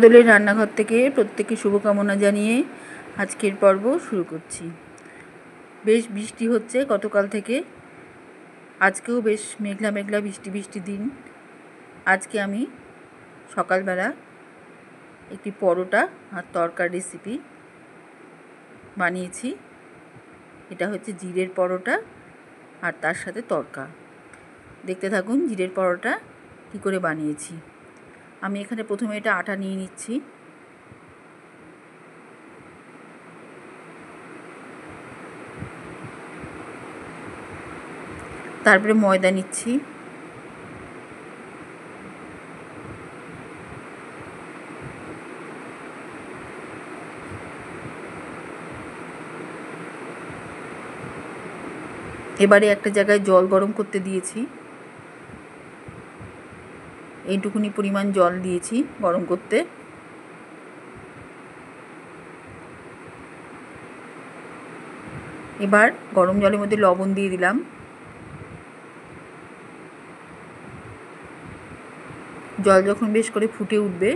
দোলের রান্নাঘর থেকে প্রত্যেককে শুভকামনা জানিয়ে আজকের পর্ব শুরু করছি। বেশ বৃষ্টি হচ্ছে গতকাল থেকে, আজকেও বেশ মেঘলা মেঘলা বৃষ্টি দিন। আজকে আমি সকালবেলা একটি পরোটা আর তরকার রেসিপি বানিয়েছি। এটা হচ্ছে জিরের পরোটা আর তার সাথে তরকা। দেখতে থাকুন জিরের পরোটা কী করে বানিয়েছি। আমি এখানে প্রথমে এটা আটা নিয়ে নিচ্ছি। তারপরে ময়দা নিচ্ছি। এবারে একটা জায়গায় জল গরম করতে দিয়েছি। এইটুকুনি পরিমাণ জল দিয়েছি গরম করতে। এবার গরম জলের মধ্যে লবণ দিয়ে দিলাম। জল যখন বেশ করে ফুটে উঠবে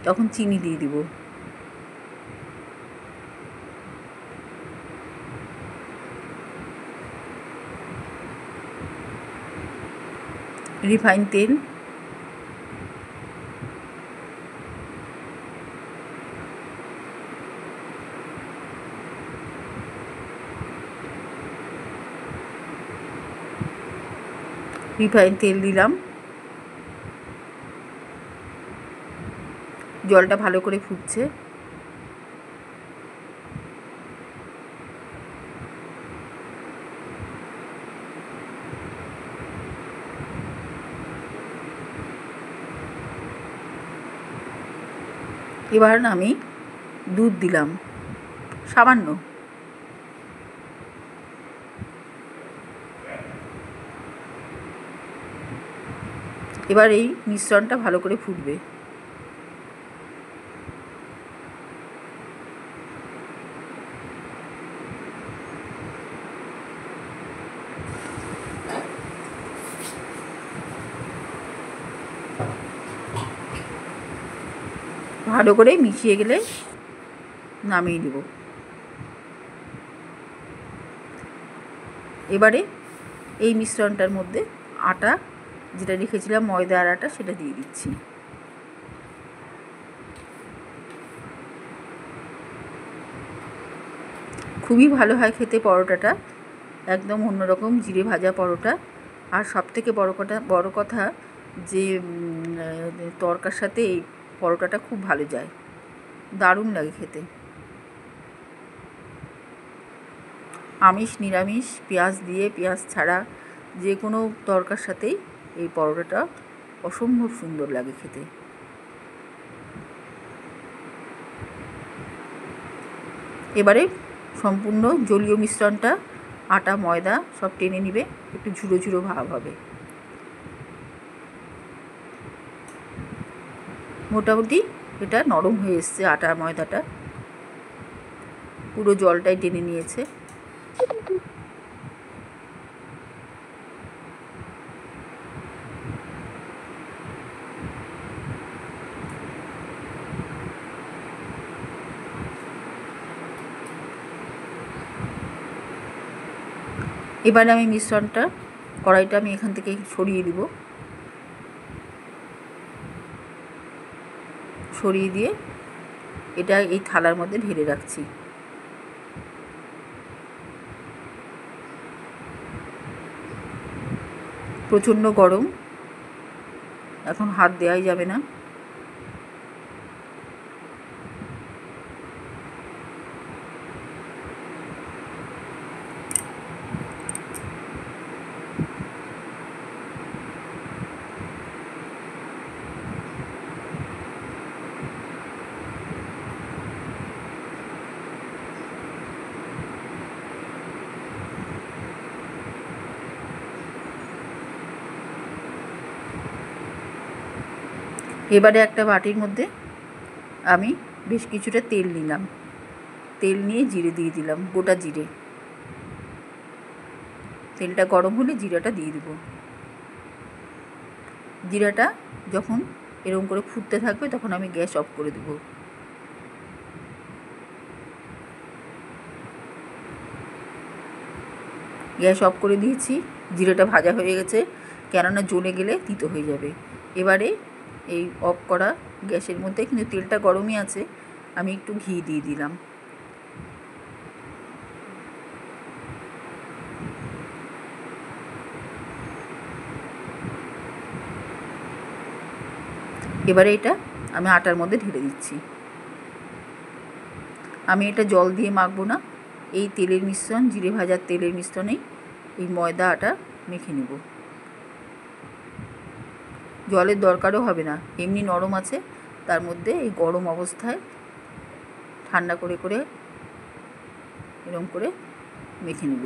তখন চিনি দিয়ে দিব। রিফাইন তেল, দিলাম। জলটা ভালো করে ফুটছে। এবার আমি দুধ দিলাম সামান্য। এবার এই মিশ্রণটা ভালো করে ফুটবে। ভালো করে মিশিয়ে গেলে নামিয়ে নেব। এবারে এই মিশ্রণটার মধ্যে আটা যেটা রেখেছিলাম, ময়দা আর আটা, সেটা দিয়ে দিচ্ছি। খুবই ভালো হয় খেতে পরোটাটা, একদম অন্যরকম জিরে ভাজা পরোটা। আর সবথেকে বড় কথা যে তরকার সাথে এই পরোটাটা খুব ভালো যায়, দারুণ লাগে খেতে। আমিষ নিরামিষ, পেঁয়াজ দিয়ে, পেঁয়াজ ছাড়া যে কোনো তরকার সাথেই এই পরোটাটা অসম্ভব সুন্দর লাগে খেতে। এবারে সম্পূর্ণ জলীয় মিশ্রণটা আটা ময়দা সব টেনে নিবে, একটু ঝুড়ো ঝুড়ো ভাব হবে। মোটামুটি এটা নরম হয়ে এসছে, আটা ময়দাটা পুরো জলটাই টেনে নিয়েছে। এবারে আমি মিশ্রণটা, কড়াইটা আমি এখান থেকে সরিয়ে দিব। সরিয়ে দিয়ে এটা এই থালার মধ্যে ঢেলে রাখছি। প্রচণ্ড গরম, এখন হাত দেওয়াই যাবে না। এবারে একটা বাটির মধ্যে আমি বেশ কিছুটা তেল নিলাম। তেল নিয়ে জিরে দিয়ে দিলাম, গোটা জিরে। তেলটা গরম হলে জিরাটা দিয়ে দেব। জিরাটা যখন এরকম করে ফুটতে থাকবে, তখন আমি গ্যাস অফ করে দেবো। গ্যাস অফ করে দিয়েছি। জিরেটা ভাজা হয়ে গেছে, কেননা জ্বলে গেলে তিতো হয়ে যাবে। এবারে এই অফ করা গ্যাসের মধ্যে, কিন্তু তেলটা গরমই আছে, আমি একটু ঘি দিয়ে দিলাম। এবারে এটা আমি আটার মধ্যে ঢেলে দিচ্ছি। আমি এটা জল দিয়ে মাখবো না, এই তেলের মিশ্রণ, জিরে ভাজার তেলের মিশ্রণেই এই ময়দা আটা মেখে নেব। জলের দরকারও হবে না, এমনি নরম আছে। তার মধ্যে এই গরম অবস্থায় ঠান্ডা করে করে এরকম করে মেখে নেব।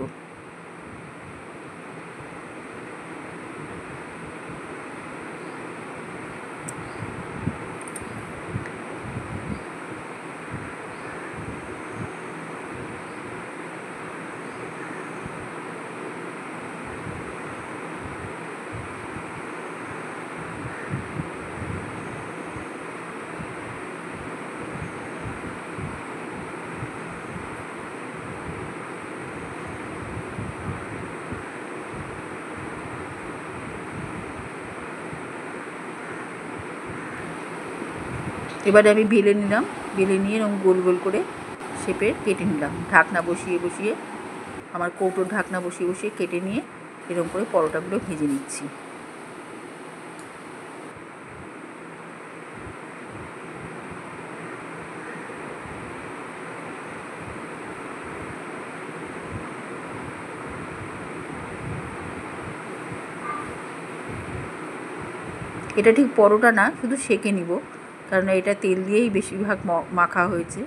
এবারে আমি বেলে নিলাম, বেলে নিয়ে এরকম গোল গোল করে শেপে কেটে নিলাম। ঢাকনা বসিয়ে বসিয়ে, আমার কৌটোর ঢাকনা বসিয়ে বসিয়ে কেটে নিয়ে এরকম করে পরোটাগুলো ভেজে নিচ্ছি। এটা ঠিক পরোটা না, শুধু সেঁকে নিব, কারণ এটা তেল দিয়েই বেশিরভাগ মাখা হয়েছে।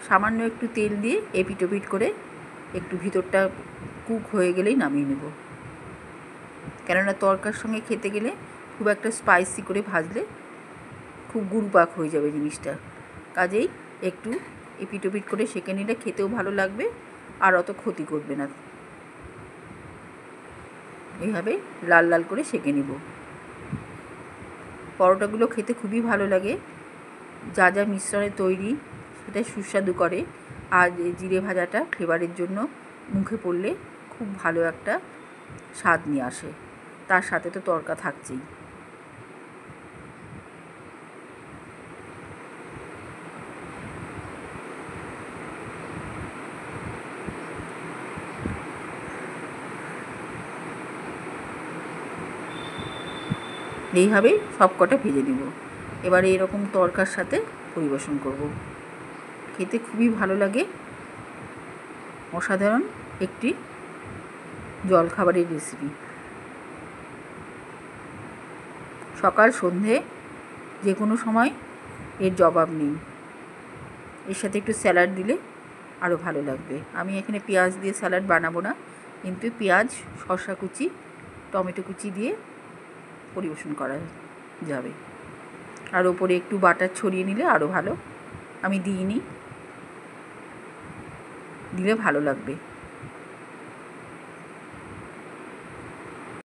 সামান্য একটু তেল দিয়ে এপিট ওপিট করে একটু ভিতরটা কুক হয়ে গেলেই নামিয়ে নেব, কেননা তরকার সঙ্গে খেতে গেলে খুব একটা স্পাইসি করে ভাজলে খুব গুড়পাক হয়ে যাবে জিনিসটা। কাজেই একটু এপিট ওপিট করে সেঁকে নিলে খেতেও ভালো লাগবে, আর অত ক্ষতি করবে না। এইভাবে লাল লাল করে সেঁকে নেব। পরোটাগুলো খেতে খুবই ভালো লাগে, যা যা মিশ্রণে তৈরি সেটা সুস্বাদু করে। আর জিরে ভাজাটা ফ্লেভারের জন্য মুখে পড়লে খুব ভালো একটা স্বাদ নিয়ে আসে, তার সাথে তো তড়কা থাকছেই। এইভাবেই সব কটা ভেজে নেব। এবারে এরকম তড়কার সাথে পরিবেশন করব। খেতে খুবই ভালো লাগে, অসাধারণ একটি জলখাবারের রেসিপি। সকাল সন্ধে যে কোনো সময় এর জবাব নেই। এর সাথে একটু স্যালাড দিলে আরও ভালো লাগবে। আমি এখানে পেঁয়াজ দিয়ে স্যালাড বানাবো না, কিন্তু পেঁয়াজ, শসা কুচি, টমেটো কুচি দিয়ে পরিবেশন করা যাবে। আর ওপরে একটু বাটার ছড়িয়ে নিলে আরও ভালো। আমি দিইনি, দিলে ভালো লাগবে।